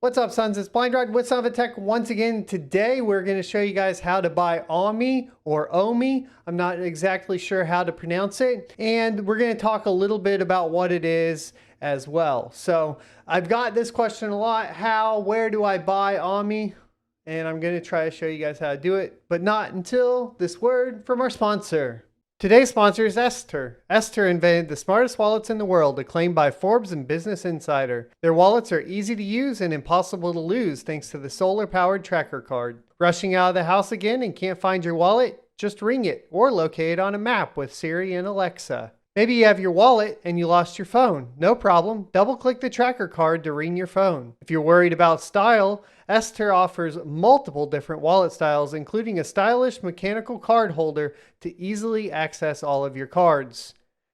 What's up, sons? It's Blind Ride with Son of a Tech once again. Today we're going to show you guys how to buy OMI or OMI. I'm not exactly sure how to pronounce it. And we're going to talk a little bit about what it is as well. So I've got this question a lot. Where do I buy OMI? And I'm going to try to show you guys how to do it, but not until this word from our sponsor. Today's sponsor is Esther. Esther invented the smartest wallets in the world, acclaimed by Forbes and Business Insider. Their wallets are easy to use and impossible to lose thanks to the solar-powered tracker card. Rushing out of the house again and can't find your wallet? Just ring it or locate it on a map with Siri and Alexa. Maybe you have your wallet and you lost your phone. No problem. Double-click the tracker card to ring your phone. If you're worried about style, Esther offers multiple different wallet styles, including a stylish mechanical card holder to easily access all of your cards.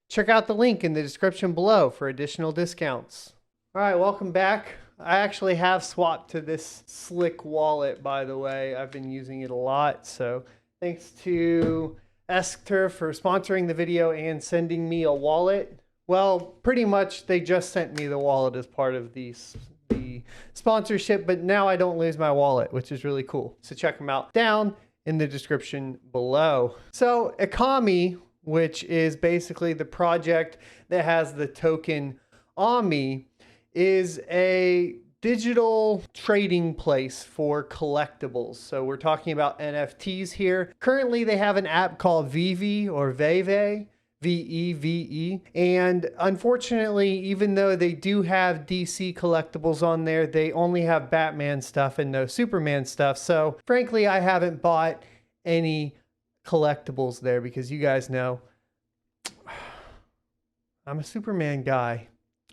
Check out the link in the description below for additional discounts. All right, welcome back. I actually have swapped to this slick wallet, by the way. I've been using it a lot, so thanks to Esther for sponsoring the video and sending me a wallet. Well, pretty much they just sent me the wallet as part of the sponsorship, but now I don't lose my wallet, which is really cool. So check them out down in the description below. So ECOMI, which is basically the project that has the token OMI, is a digital trading place for collectibles. So we're talking about NFTs here. Currently, they have an app called Vivi or Veve, V-E-V-E. And unfortunately, even though they do have DC collectibles on there, they only have Batman stuff and no Superman stuff. So frankly, I haven't bought any collectibles there because you guys know I'm a Superman guy.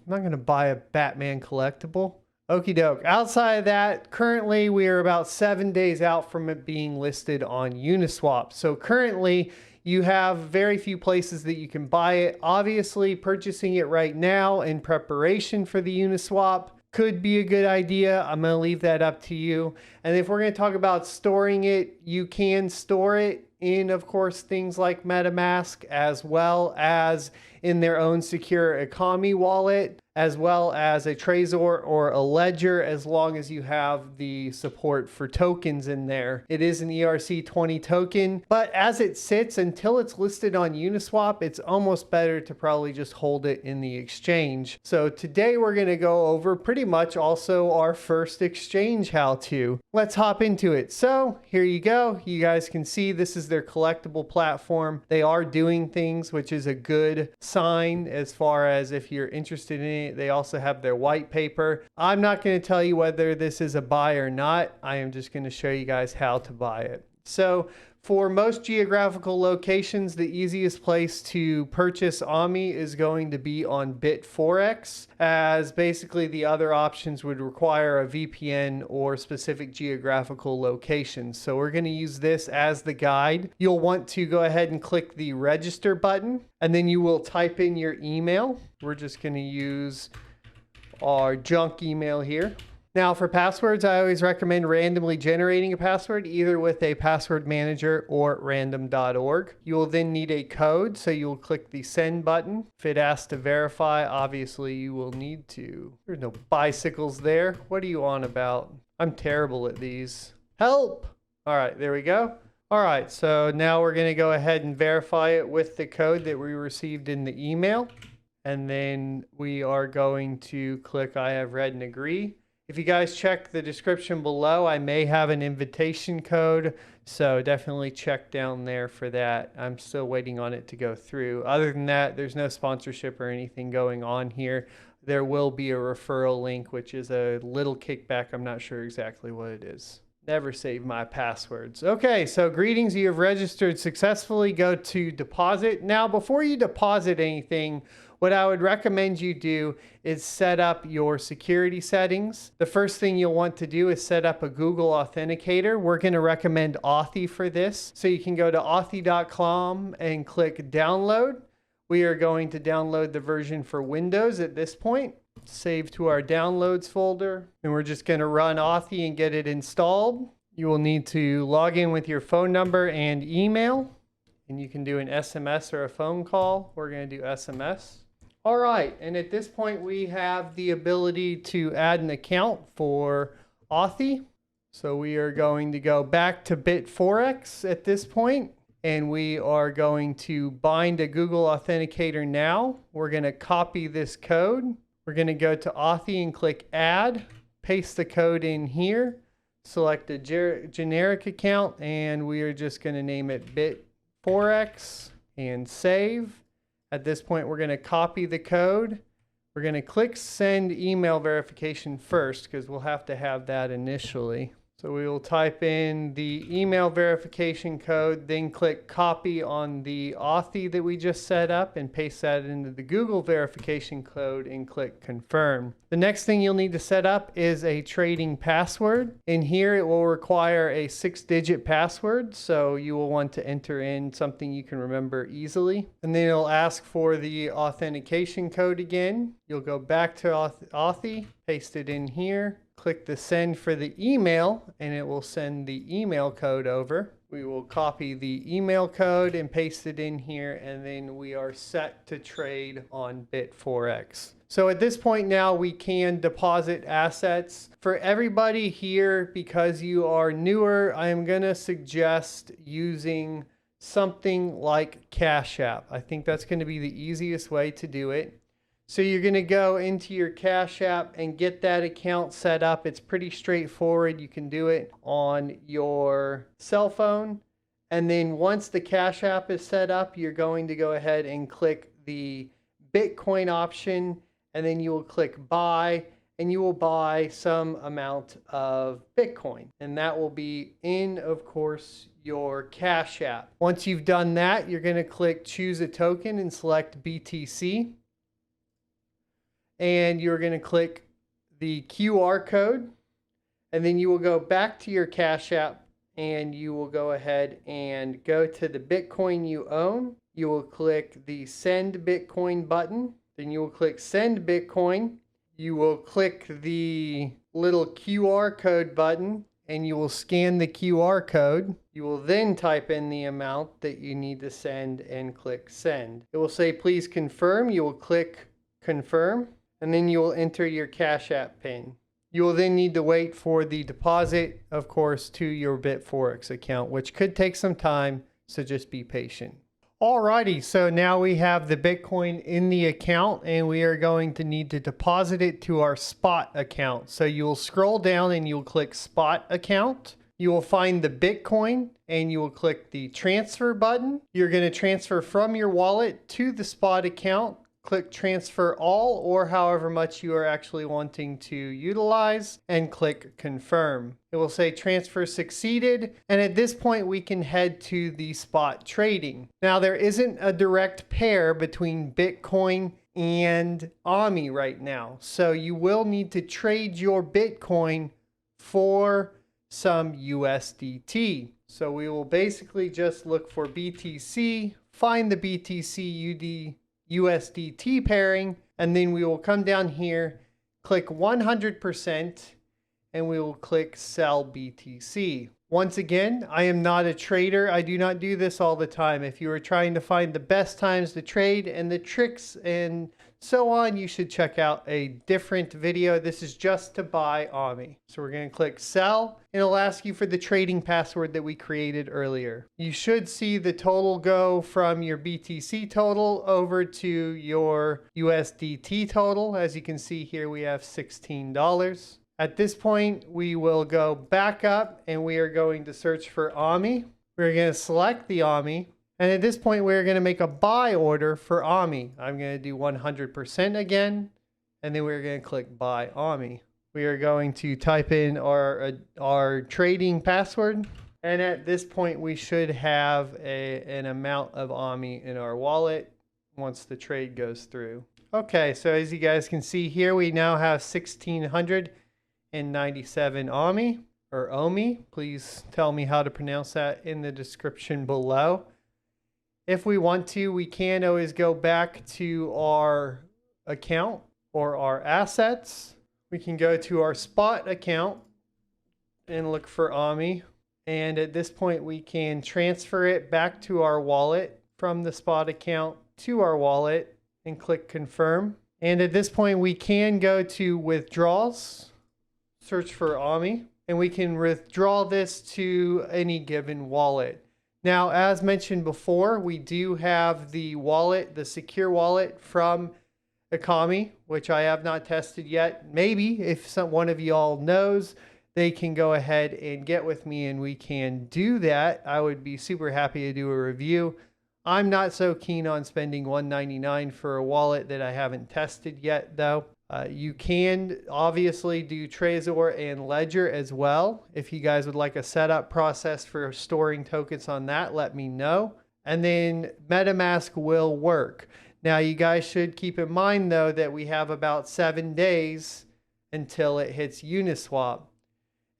I'm not going to buy a Batman collectible. Okie doke. Outside of that, currently we are about 7 days out from it being listed on Uniswap. So currently you have very few places that you can buy it. Obviously, purchasing it right now in preparation for the Uniswap could be a good idea. I'm going to leave that up to you. And if we're going to talk about storing it, you can store it in, of course, things like MetaMask, as well as in their own secure ECOMI wallet, as well as a Trezor or a Ledger, as long as you have the support for tokens in there. It is an ERC20 token, but as it sits, until it's listed on Uniswap, it's almost better to probably just hold it in the exchange. So today we're going to go over pretty much also our first exchange how-to. Let's hop into it. So here you go. You guys can see this is their collectible platform. They are doing things, which is a good sign as far as if you're interested in it. They also have their white paper. I'm not going to tell you whether this is a buy or not. I am just going to show you guys how to buy it. So for most geographical locations, the easiest place to purchase OMI is going to be on Bitforex, as basically the other options would require a VPN or specific geographical locations. So we're going to use this as the guide. You'll want to go ahead and click the register button, and then you will type in your email. We're just going to use our junk email here. Now for passwords, I always recommend randomly generating a password, either with a password manager or random.org. You will then need a code, so you'll click the send button. If it asks to verify, obviously you will need to. There's no bicycles there. What are you on about? I'm terrible at these. Help! All right, there we go. All right, so now we're going to go ahead and verify it with the code that we received in the email. And then we are going to click I have read and agree. If you guys check the description below, I may have an invitation code, so definitely check down there for that. I'm still waiting on it to go through. Other than that, there's no sponsorship or anything going on here. There will be a referral link, which is a little kickback. I'm not sure exactly what it is. Never save my passwords. Okay, so greetings, you have registered successfully. Go to deposit. Now, before you deposit anything, what I would recommend you do is set up your security settings. The first thing you'll want to do is set up a Google Authenticator. We're going to recommend Authy for this. So you can go to authy.com and click download. We are going to download the version for Windows at this point. Save to our downloads folder. And we're just going to run Authy and get it installed. You will need to log in with your phone number and email. And you can do an SMS or a phone call. We're going to do SMS. All right, and at this point we have the ability to add an account for Authy. So we are going to go back to Bitforex at this point, and we are going to bind a Google Authenticator now. We're going to copy this code. We're going to go to Authy and click Add, paste the code in here, select a generic account, and we are just going to name it Bitforex and save. At this point, we're going to copy the code. We're going to click send email verification first because we'll have to have that initially. So we will type in the email verification code, then click copy on the Authy that we just set up and paste that into the Google verification code and click confirm. The next thing you'll need to set up is a trading password. In here, it will require a 6-digit password, so you will want to enter in something you can remember easily. And then it'll ask for the authentication code again. You'll go back to Authy, paste it in here. Click the send for the email and it will send the email code over. We will copy the email code and paste it in here, and then we are set to trade on Bitforex. So at this point now we can deposit assets. For everybody here, because you are newer, I am going to suggest using something like Cash App. I think that's going to be the easiest way to do it. So you're going to go into your Cash App and get that account set up. It's pretty straightforward. You can do it on your cell phone. And then once the Cash App is set up, you're going to go ahead and click the Bitcoin option, and then you will click buy, and you will buy some amount of Bitcoin. And that will be in, of course, your Cash App. Once you've done that, you're going to click choose a token and select BTC. And you're going to click the QR code, and then you will go back to your Cash App and you will go ahead and go to the Bitcoin you own. You will click the send Bitcoin button, then you will click send Bitcoin. You will click the little QR code button and you will scan the QR code. You will then type in the amount that you need to send and click send. It will say please confirm. You will click confirm, and then you will enter your Cash App PIN. You will then need to wait for the deposit, of course, to your Bitforex account, which could take some time, so just be patient. Alrighty, so now we have the Bitcoin in the account, and we are going to need to deposit it to our spot account. So you will scroll down and you'll click spot account. You will find the Bitcoin and you will click the transfer button. You're going to transfer from your wallet to the spot account. Click transfer all, or however much you are actually wanting to utilize, and click confirm. It will say transfer succeeded, and at this point we can head to the spot trading. Now there isn't a direct pair between Bitcoin and OMI right now, so you will need to trade your Bitcoin for some USDT. So we will basically just look for BTC, find the BTC USDT pairing, and then we will come down here, click 100%, and we will click sell BTC. Once again, I am not a trader. I do not do this all the time. If you are trying to find the best times to trade and the tricks and so on, you should check out a different video. This is just to buy OMI. So we're going to click sell, and it'll ask you for the trading password that we created earlier. You should see the total go from your BTC total over to your USDT total. As you can see here, we have $16. At this point, we will go back up and we are going to search for OMI. We're going to select the OMI. And at this point, we're going to make a buy order for OMI. I'm going to do 100% again. And then we're going to click buy OMI. We are going to type in our trading password. And at this point, we should have an amount of OMI in our wallet once the trade goes through. Okay, so as you guys can see here, we now have 1,697 OMI, or OMI. Please tell me how to pronounce that in the description below. If we want to, we can always go back to our account or our assets. We can go to our spot account and look for OMI. And at this point, we can transfer it back to our wallet from the spot account to our wallet. and click confirm. And at this point, we can go to withdrawals, search for OMI, and we can withdraw this to any given wallet. Now, as mentioned before, we do have the wallet, the secure wallet from ECOMI, which I have not tested yet. Maybe if one of y'all knows, they can go ahead and get with me and we can do that. I would be super happy to do a review. I'm not so keen on spending $199 for a wallet that I haven't tested yet, though. You can obviously do Trezor and Ledger as well. If you guys would like a setup process for storing tokens on that, let me know. And then MetaMask will work. Now, you guys should keep in mind, though, that we have about 7 days until it hits Uniswap.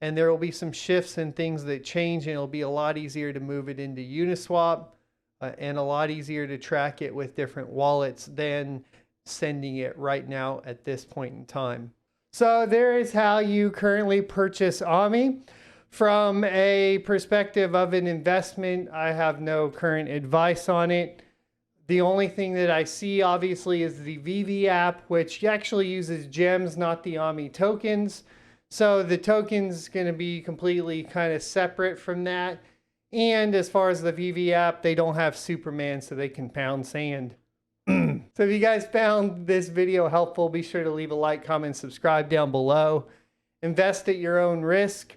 And there will be some shifts and things that change, and it'll be a lot easier to move it into Uniswap. And a lot easier to track it with different wallets than sending it right now at this point in time. So there is how you currently purchase OMI. From a perspective of an investment, I have no current advice on it. The only thing that I see obviously is the VV app, which actually uses gems, not the OMI tokens. So the token's going to be completely kind of separate from that. And as far as the VV app, they don't have Superman, so they can pound sand. So if you guys found this video helpful, be sure to leave a like, comment, subscribe down below. Invest at your own risk,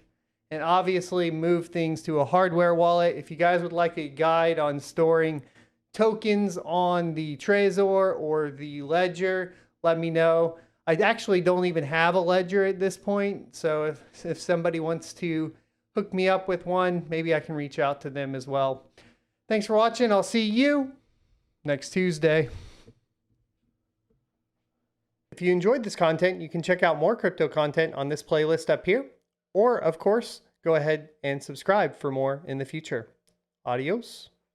and obviously move things to a hardware wallet. If you guys would like a guide on storing tokens on the Trezor or the Ledger, let me know. I actually don't even have a Ledger at this point, so if somebody wants to hook me up with one, maybe I can reach out to them as well. Thanks for watching. I'll see you next Tuesday. If you enjoyed this content, you can check out more crypto content on this playlist up here. Or, of course, go ahead and subscribe for more in the future. Adios.